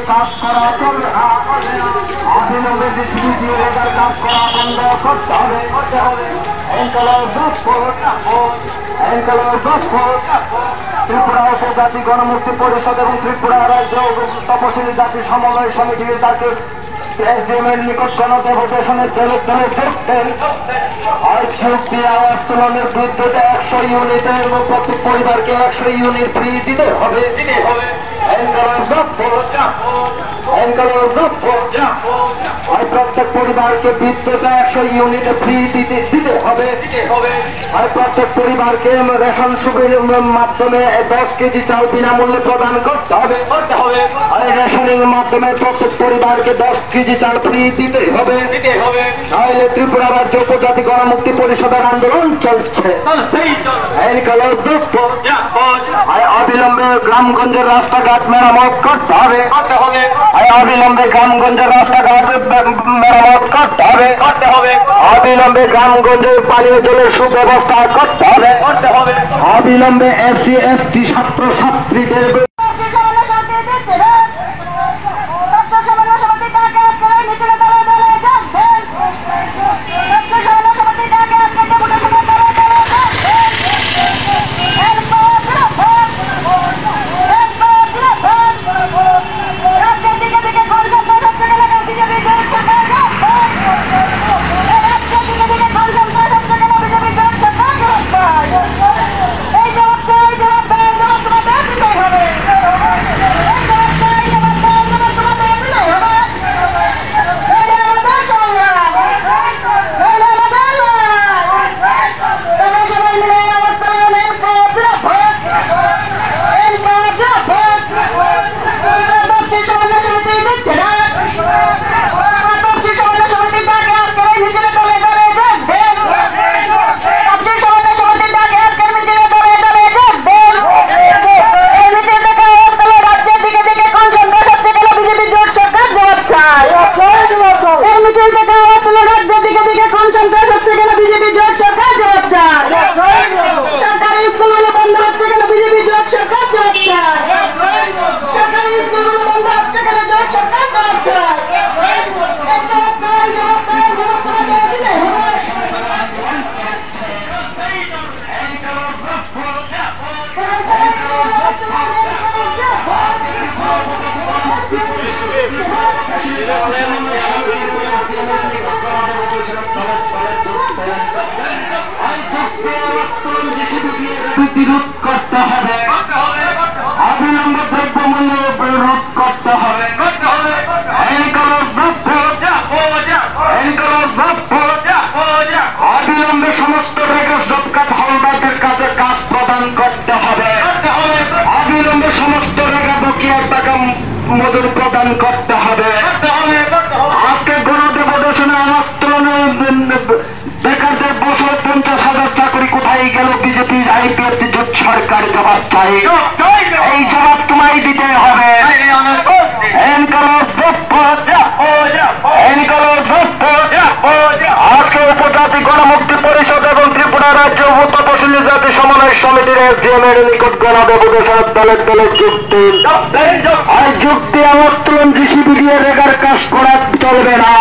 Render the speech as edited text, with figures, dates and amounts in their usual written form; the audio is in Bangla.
কাজ করা চলবে না, অবিলম্বে পৃথিবী দিয়ে লেগার কাজ করা বন্ধ করতে হবে। ত্রিপুরা উপজাতি গণমুক্তি পরিষদ এবং ত্রিপুরা রাজ্য তপশিলি জাতি সমন্বয় সমিতির তাকে এসডিএমের নিকট গণডেপুটেশনের দলে দলে করতেন। আন্দোলনের বিদ্যুৎ 100 ইউনিটের প্রত্যেক পরিবারকে 100 ইউনিট ফ্রি দিতে হবে। প্রত্যেক পরিবারকে বিদ্যুৎ 100 ইউনিট ফ্রি দিতে হবে। প্রত্যেক পরিবারকে রেশন সুবিধার মাধ্যমে 10 কেজি চাল বিনামূল্যে প্রদান করতে হবে। রেশনিং মাধ্যমে প্রত্যেক পরিবারকে 10 কেজি চাল ফ্রি দিতে হবে। তাহলে ত্রিপুরা রাজ্য উপজাতি গণমুক্তি পরিষদের আন্দোলন চলছে। অবিলম্বে গ্রামগঞ্জের রাস্তাঘাট মেরামত করতে হবে। অবিলম্বে গ্রামগঞ্জের রাস্তাঘাট মেরামত করতে হবে। অবিলম্বে গ্রামগঞ্জের পানীয় জলের সুব্যবস্থা করতে হবে। অবিলম্বে SC ST ছাত্র ছাত্রীদের বিরোধ করতে হবে। অবিলম্বে দ্রব্যমূল্যের বিরোধ করতে হবে। অবিলম্বে সমস্ত রেগা জবকাত হলদারদের কাছে কাজ প্রদান করতে হবে। অবিলম্বে সমস্ত রেগা বকেয়ার টাকা মজুরি প্রদান করতে হবে। আজকে গণডেপুটেশনে আন্দোলনে বেকারদের বছর 50,000 চাকরি কোথায় গেল? বিজেপি IPF জোট সরকার জবাব চাই। এই জবাব তোমায় দিতে হবে। আজকে উপজাতি গণমুক্তি পরিষদ এবং ত্রিপুরা রাজ্য তপশিলি জাতি সমন্বয় সমিতির SDM-এর নিকট গণডেপুটেশনের দলে দলে যুক্তি আন্দোলন GCB দিয়ে রেগার কাজ করা চলবে না।